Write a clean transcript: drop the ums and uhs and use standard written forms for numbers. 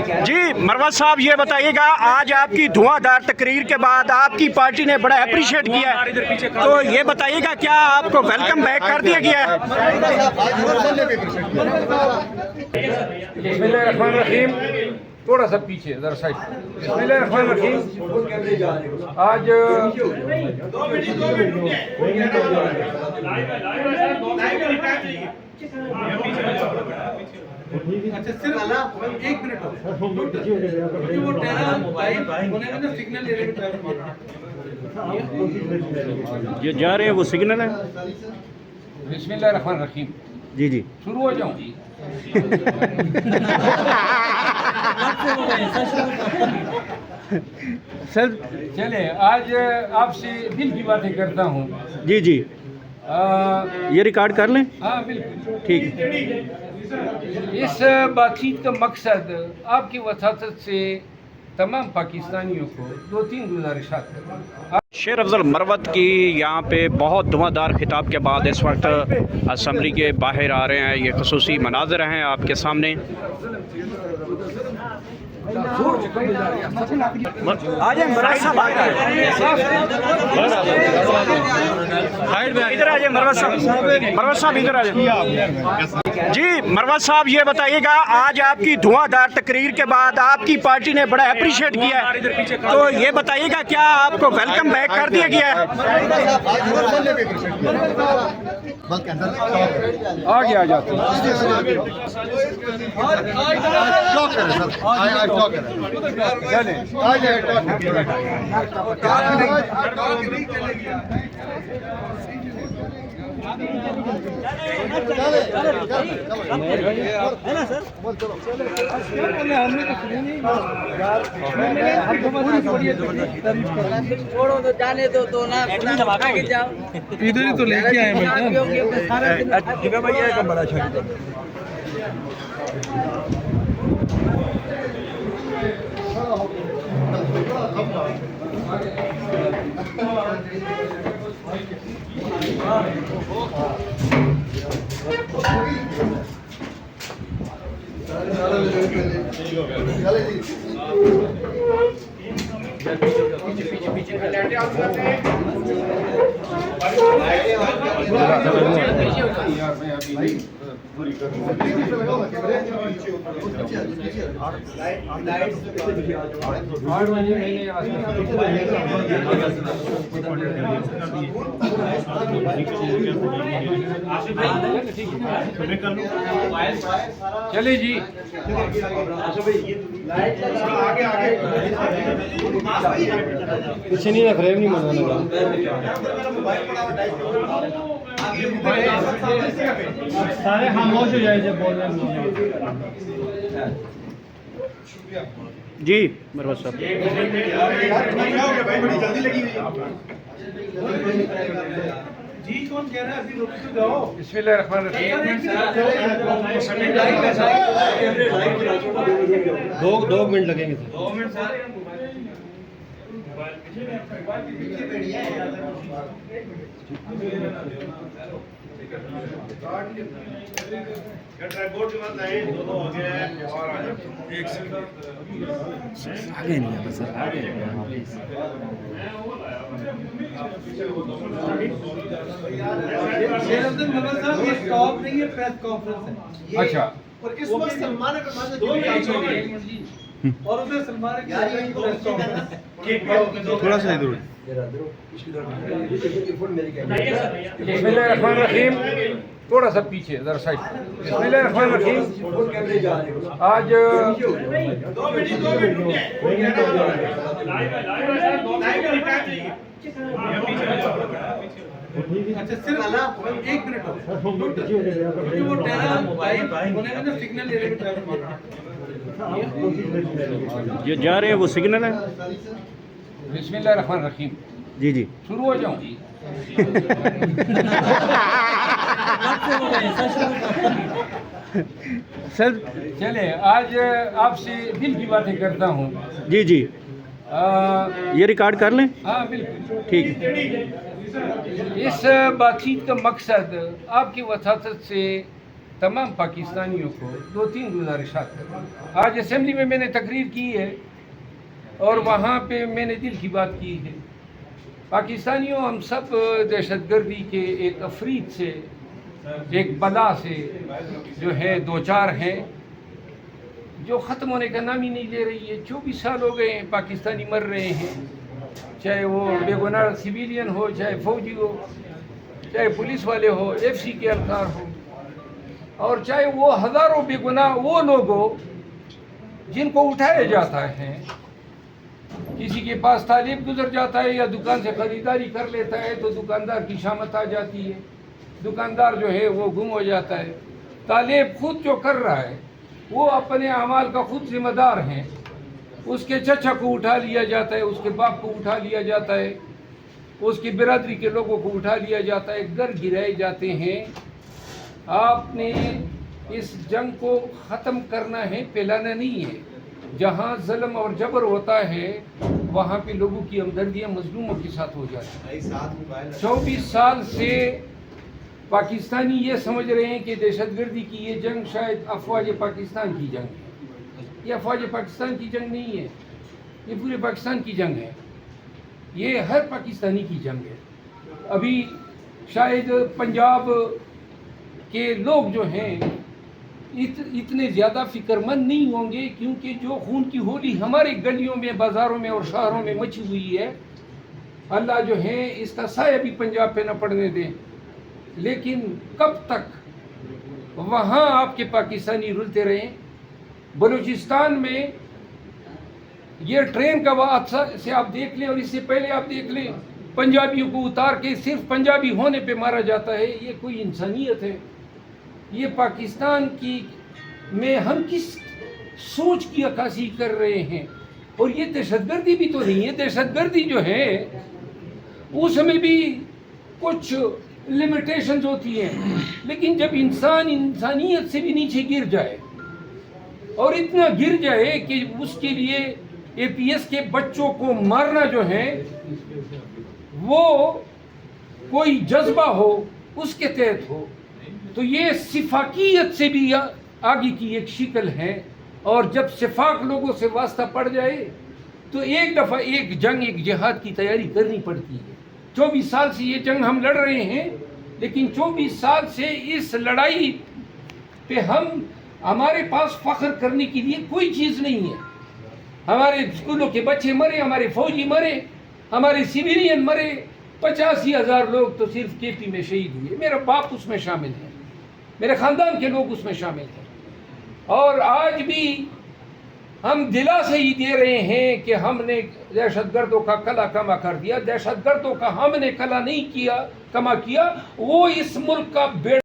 जी मरवत साहब, ये बताइएगा, आज आपकी धुआंधार तकरीर के बाद आपकी पार्टी ने बड़ा अप्रिशिएट किया है, तो ये बताइएगा क्या आपको वेलकम बैक कर दिया गया है? बिस्मिल्लाहिर्रहमानिर्रहीम, थोड़ा सा पीछे जरा साइड। बिस्मिल्लाहिर्रहमानिर्रहीम, आज अच्छा सिर्फ एक मिनट हो वो सिग्नल ले रहे ये जा रहे हैं, वो सिग्नल है। बिस्मिल्लाहिर्रहमानिर्रहीम, जी जी, शुरू हो जाऊं? सर चले, आज आपसे दिल की बातें करता हूँ। जी जी, ये रिकॉर्ड कर लें। हाँ बिल्कुल ठीक है। इस बातचीत का मकसद आपकी वसातत से तमाम पाकिस्तानियों को 2-3 गुजारिशात है। शेर अफजल मरवत की यहाँ पे बहुत धुआंधार खिताब के बाद इस वक्त असम्बली के बाहर आ रहे हैं। ये खसूसी मनाज़र हैं आपके सामने। आ जाए मरवत साहब, इधर आ जाए मरवत साहब इधर आ जाए। जी मरवत साहब, ये बताइएगा, आज आपकी धुआंधार तकरीर के बाद आपकी पार्टी ने बड़ा अप्रिशिएट किया है, तो ये बताइएगा क्या आपको वेलकम बैक कर दिया गया है? आगे आ जाते हैं। है ना सर? छोड़ो तो जाने दो तो ना आगे जाओ। इधर ही तो लेके आए बेटा। भैया का बड़ा छोड़ चले जी, पीछे नहीं रख रहे, नहीं मनाने का। सारे खामोश हो जाए जब बोल रहे हैं। जी मरवत साहब, जी कौन कह रहा है अभी रुक तो जाओ। बिस्मिल्लाहिर्रहमानिर्रहीम, 2 मिनट लगेंगे। 2 मिनट सर। आगे नहीं आता सर, आगे ये स्टॉप नहीं है, प्रेस कॉन्फ्रेंस है। अच्छा, और इस वक्त सलमान और उधर सलमान की प्रेस कॉन्फ्रेंस। थोड़ा सा इधर बिस्मिल्लाहिर्रहमानिर्रहीम, थोड़ा सा पीछे जरा साइड। बिस्मिल्लाहिर्रहमानिर्रहीम, आज अच्छा सिर्फ एक मिनट हो वो सिग्नल ले रहे ये जा रहे हैं, वो सिग्नल है। बिस्मिल्लाहिर्रहमानिर्रहीम, जी जी, शुरू हो जाऊं? सर चले, आज आपसे दिल की बातें करता हूँ। जी जी, ये रिकॉर्ड कर लें। हाँ बिल्कुल ठीक है। इस बातचीत का मकसद आपकी वसातत से तमाम पाकिस्तानियों को 2-3 गुजारिशात कर। आज असेंबली में मैंने तकरीर की है और वहाँ पे मैंने दिल की बात की है। पाकिस्तानियों, हम सब दहशतगर्दी के एक अफरीद से, एक बला से जो है दो चार हैं, जो ख़त्म होने का नाम ही नहीं ले रही है। 24 साल हो गए हैं पाकिस्तानी मर रहे हैं, चाहे वो बेगुनाह सिविलियन हो, चाहे फौजी हो, चाहे पुलिस वाले हो, FC के अहलकार हो, और चाहे वो हज़ारों बेगुनाह वो लोग हो जिनको उठाया जाता है। किसी के पास तालिब गुजर जाता है या दुकान से ख़रीदारी कर लेता है तो दुकानदार की शामत आ जाती है, दुकानदार जो है वो गुम हो जाता है। तालिब खुद जो कर रहा है वो अपने अमाल का खुद जिम्मेदार हैं। उसके चचा को उठा लिया जाता है, उसके बाप को उठा लिया जाता है, उसकी बिरादरी के लोगों को उठा लिया जाता है, घर गिराए जाते हैं। आपने इस जंग को ख़त्म करना है, फैलाना नहीं है। जहाँ जुल्म और जबर होता है वहाँ पे लोगों की हमदर्दियाँ मजलूमों के साथ हो जाती हैं। 24 साल से पाकिस्तानी ये समझ रहे हैं कि दहशतगर्दी की ये जंग शायद अफवाज पाकिस्तान की जंग है। ये अफवाज पाकिस्तान की जंग नहीं है, ये पूरे पाकिस्तान की जंग है, ये हर पाकिस्तानी की जंग है। अभी शायद पंजाब के लोग जो हैं इतने ज़्यादा फिक्रमंद नहीं होंगे, क्योंकि जो खून की होली हमारे गलियों में, बाज़ारों में और शहरों में मची हुई है, अल्लाह जो है इसका साया भी पंजाब पे न पड़ने दें। लेकिन कब तक वहाँ आपके पाकिस्तानी रुलते रहें? बलूचिस्तान में ये ट्रेन का हादसा से आप देख लें, और इससे पहले आप देख लें पंजाबियों को उतार के सिर्फ पंजाबी होने पे मारा जाता है। ये कोई इंसानियत है? ये पाकिस्तान की में हम किस सोच की अक्कासी कर रहे हैं? और ये दहशतगर्दी भी तो नहीं है। दहशतगर्दी जो है उसमें भी कुछ लिमिटेशंस होती हैं, लेकिन जब इंसान इंसानियत से भी नीचे गिर जाए और इतना गिर जाए कि उसके लिए APS के बच्चों को मारना जो है वो कोई जज्बा हो, उसके तहत हो, तो ये सिफाकियत से भी आगे की एक शिकल है। और जब सिफाक लोगों से वास्ता पड़ जाए तो एक दफ़ा एक जंग, एक जिहाद की तैयारी करनी पड़ती है। 24 साल से ये जंग हम लड़ रहे हैं, लेकिन 24 साल से इस लड़ाई पे हमारे पास फ़ख्र करने के लिए कोई चीज़ नहीं है। हमारे स्कूलों के बच्चे मरे, हमारे फौजी मरे, हमारे सिविलियन मरे, 85,000 लोग तो सिर्फ KP में शहीद हुए। मेरा बाप उसमें शामिल है, मेरे ख़ानदान के लोग उसमें शामिल हैं। और आज भी हम दिलासा ही दे रहे हैं कि हमने दहशतगर्दों का कला कमा कर दिया। दहशतगर्दों का हमने कला नहीं किया, कमा किया, वो इस मुल्क का